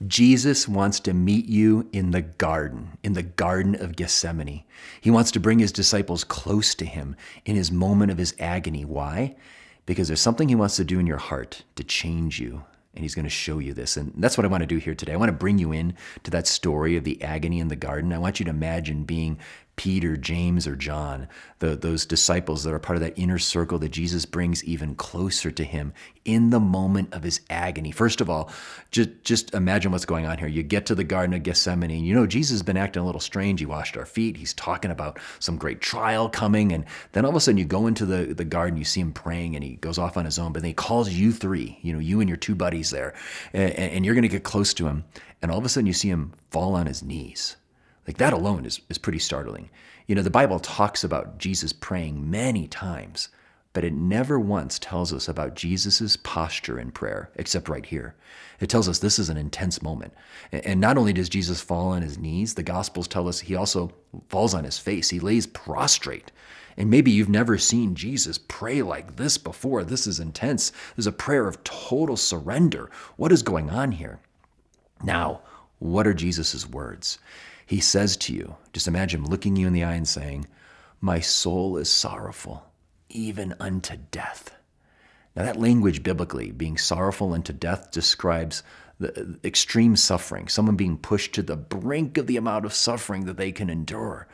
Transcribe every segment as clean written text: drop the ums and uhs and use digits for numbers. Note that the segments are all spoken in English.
Jesus wants to meet you in the Garden of Gethsemane. He wants to bring his disciples close to him in his moment of his agony. Why? Because there's something he wants to do in your heart to change you. And he's going to show you this. And that's what I want to do here today. I want to bring you in to that story of the agony in the garden. I want you to imagine being Peter, James, or John, those disciples that are part of that inner circle that Jesus brings even closer to him in the moment of his agony. First of all, just imagine what's going on here. You get to the Garden of Gethsemane, and you know Jesus has been acting a little strange. He washed our feet. He's talking about some great trial coming, and then all of a sudden you go into the garden, you see him praying, and he goes off on his own, but then he calls you three, you and your two buddies there, and you're going to get close to him, and all of a sudden you see him fall on his knees. Like that alone is pretty startling. The Bible talks about Jesus praying many times, but it never once tells us about Jesus's posture in prayer, except right here. It tells us this is an intense moment. And not only does Jesus fall on his knees, the Gospels tell us he also falls on his face. He lays prostrate. And maybe you've never seen Jesus pray like this before. This is intense. There's a prayer of total surrender. What is going on here? Now, what are Jesus's words? He says to you, just imagine looking you in the eye and saying, "My soul is sorrowful, even unto death." Now that language biblically, being sorrowful unto death, describes the extreme suffering, someone being pushed to the brink of the amount of suffering that they can endure.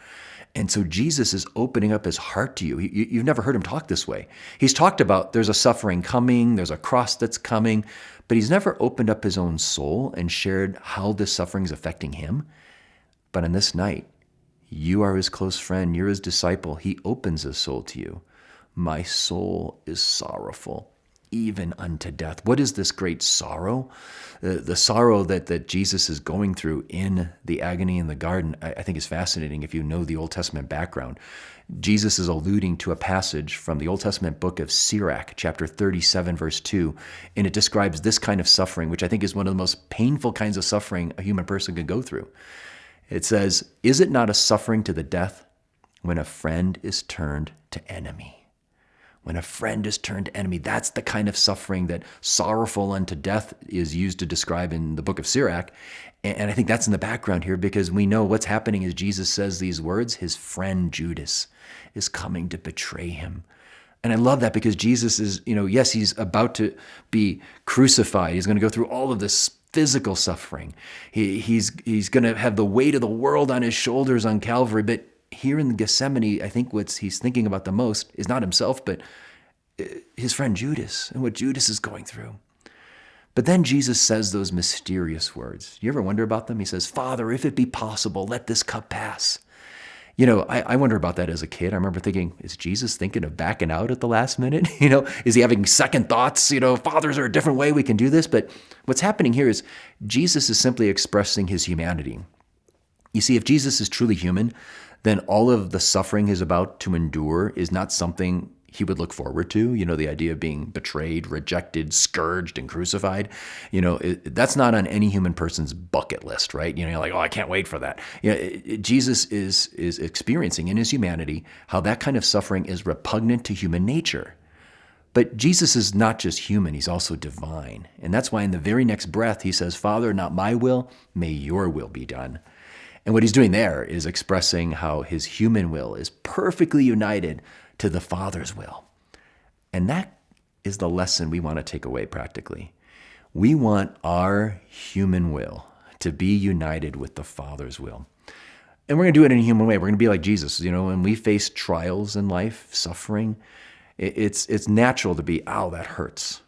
And so Jesus is opening up his heart to you. You've never heard him talk this way. He's talked about there's a suffering coming, there's a cross that's coming, but he's never opened up his own soul and shared how this suffering is affecting him. But on this night, you are his close friend, you're his disciple. He opens his soul to you. My soul is sorrowful, even unto death. What is this great sorrow? The sorrow that Jesus is going through in the agony in the garden, I think is fascinating if you know the Old Testament background. Jesus is alluding to a passage from the Old Testament book of Sirach, chapter 37, verse 2, and it describes this kind of suffering, which I think is one of the most painful kinds of suffering a human person could go through. It says, "Is it not a suffering to the death when a friend is turned to enemy?" When a friend is turned to enemy, that's the kind of suffering that sorrowful unto death is used to describe in the book of Sirach. And I think that's in the background here because we know what's happening as Jesus says these words. His friend Judas is coming to betray him. And I love that because Jesus is, yes, he's about to be crucified. He's going to go through all of this physical suffering. He's going to have the weight of the world on his shoulders on Calvary. But here in Gethsemane, I think what he's thinking about the most is not himself, but his friend Judas and what Judas is going through. But then Jesus says those mysterious words. You ever wonder about them? He says, "Father, if it be possible, let this cup pass." I wonder about that as a kid. I remember thinking, is Jesus thinking of backing out at the last minute? Is he having second thoughts? Father, is there a different way we can do this? But what's happening here is Jesus is simply expressing his humanity. You see, if Jesus is truly human, then all of the suffering he's about to endure is not something he would look forward to. The idea of being betrayed, rejected, scourged, and crucified. That's not on any human person's bucket list, right? You're like, oh, I can't wait for that. Jesus is experiencing in his humanity how that kind of suffering is repugnant to human nature. But Jesus is not just human, he's also divine. And that's why in the very next breath, he says, "Father, not my will, may your will be done." And what he's doing there is expressing how his human will is perfectly united to the Father's will. And that is the lesson we want to take away practically. We want our human will to be united with the Father's will. And we're going to do it in a human way. We're going to be like Jesus. When we face trials in life, suffering, it's natural to be, "Ow, that hurts."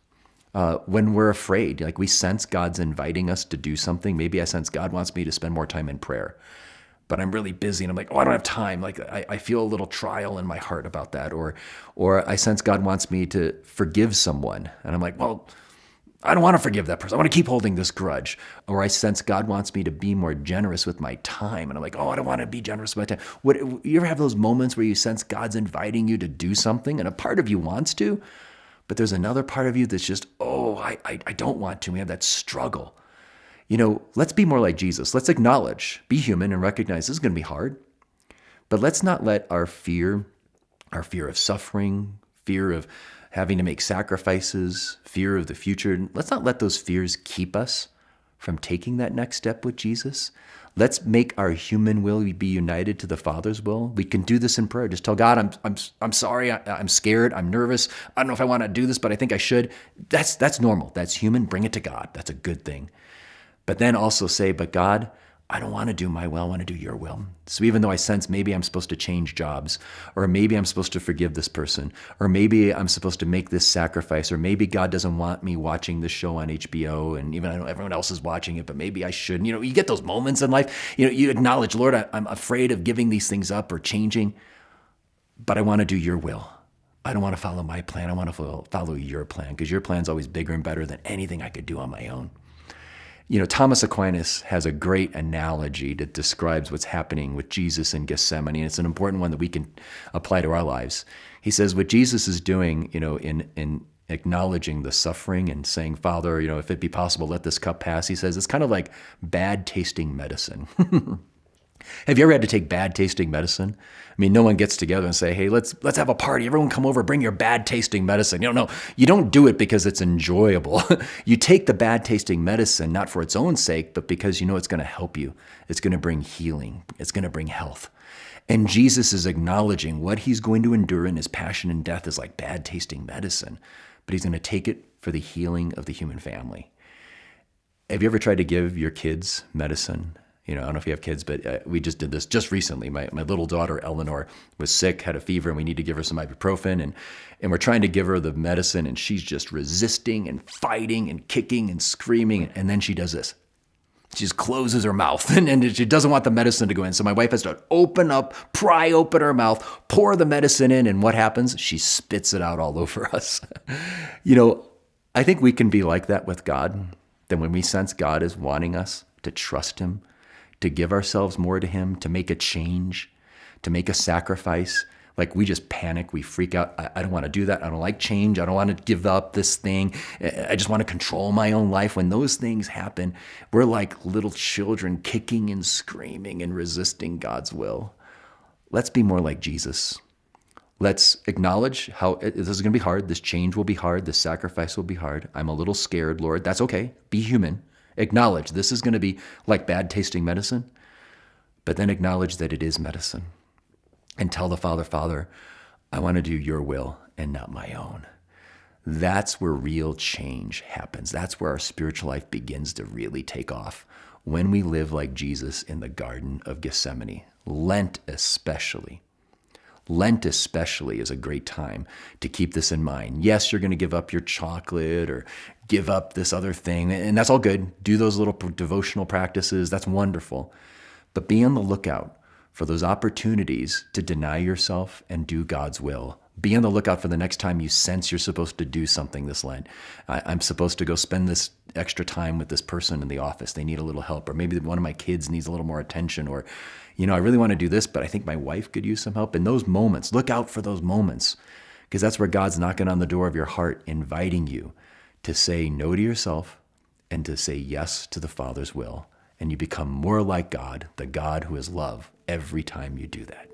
When we're afraid, like we sense God's inviting us to do something. Maybe I sense God wants me to spend more time in prayer, but I'm really busy and I'm like, oh, I don't have time. Like I feel a little trial in my heart about that. Or I sense God wants me to forgive someone. And I'm like, well, I don't want to forgive that person. I want to keep holding this grudge. Or I sense God wants me to be more generous with my time. And I'm like, oh, I don't want to be generous with my time. You ever have those moments where you sense God's inviting you to do something and a part of you wants to, but there's another part of you that's just, oh, I don't want to. We have that struggle. Let's be more like Jesus. Let's acknowledge, be human, and recognize this is going to be hard. But let's not let our fear of suffering, fear of having to make sacrifices, fear of the future, let's not let those fears keep us from taking that next step with Jesus. Let's make our human will be united to the Father's will. We can do this in prayer. Just tell God, I'm sorry, I'm scared, I'm nervous. I don't know if I want to do this, but I think I should. That's normal. That's human. Bring it to God. That's a good thing. But then also say, but God, I don't want to do my will, I want to do your will. So even though I sense maybe I'm supposed to change jobs, or maybe I'm supposed to forgive this person, or maybe I'm supposed to make this sacrifice, or maybe God doesn't want me watching this show on HBO, and even I know everyone else is watching it, but maybe I shouldn't. You get those moments in life, you acknowledge, Lord, I'm afraid of giving these things up or changing, but I want to do your will. I don't want to follow my plan. I want to follow your plan, because your plan's always bigger and better than anything I could do on my own. Thomas Aquinas has a great analogy that describes what's happening with Jesus in Gethsemane, and it's an important one that we can apply to our lives. He says what Jesus is doing, in acknowledging the suffering and saying, Father, if it be possible, let this cup pass. He says it's kind of like bad tasting medicine. Have you ever had to take bad tasting medicine? I mean, no one gets together and say, hey, let's have a party. Everyone come over, bring your bad tasting medicine. No, you don't do it because it's enjoyable. You take the bad tasting medicine, not for its own sake, but because it's going to help you. It's going to bring healing. It's going to bring health. And Jesus is acknowledging what he's going to endure in his passion and death is like bad tasting medicine, but he's going to take it for the healing of the human family. Have you ever tried to give your kids medicine? I don't know if you have kids, but we just did this just recently. My little daughter, Eleanor, was sick, had a fever, and we need to give her some ibuprofen. And we're trying to give her the medicine, and she's just resisting and fighting and kicking and screaming. And then she does this. She just closes her mouth, and she doesn't want the medicine to go in. So my wife has to pry open her mouth, pour the medicine in, and what happens? She spits it out all over us. I think we can be like that with God. Then when we sense God is wanting us to trust him, to give ourselves more to him, to make a change, to make a sacrifice. Like we just panic, we freak out. I don't want to do that. I don't like change. I don't want to give up this thing. I just want to control my own life. When those things happen, we're like little children kicking and screaming and resisting God's will. Let's be more like Jesus. Let's acknowledge how this is going to be hard. This change will be hard. This sacrifice will be hard. I'm a little scared, Lord. That's okay. Be human. Acknowledge this is going to be like bad tasting medicine, but then acknowledge that it is medicine. And tell the Father, I want to do your will and not my own. That's where real change happens. That's where our spiritual life begins to really take off, when we live like Jesus in the Garden of Gethsemane. Lent especially. Lent especially is a great time to keep this in mind. Yes, you're going to give up your chocolate or give up this other thing, and that's all good. Do those little devotional practices. That's wonderful. But be on the lookout for those opportunities to deny yourself and do God's will. Be on the lookout for the next time you sense you're supposed to do something this Lent. I'm supposed to go spend this extra time with this person in the office. They need a little help. Or maybe one of my kids needs a little more attention. Or, I really want to do this, but I think my wife could use some help. In those moments, look out for those moments, because that's where God's knocking on the door of your heart, inviting you to say no to yourself and to say yes to the Father's will. And you become more like God, the God who is love, every time you do that.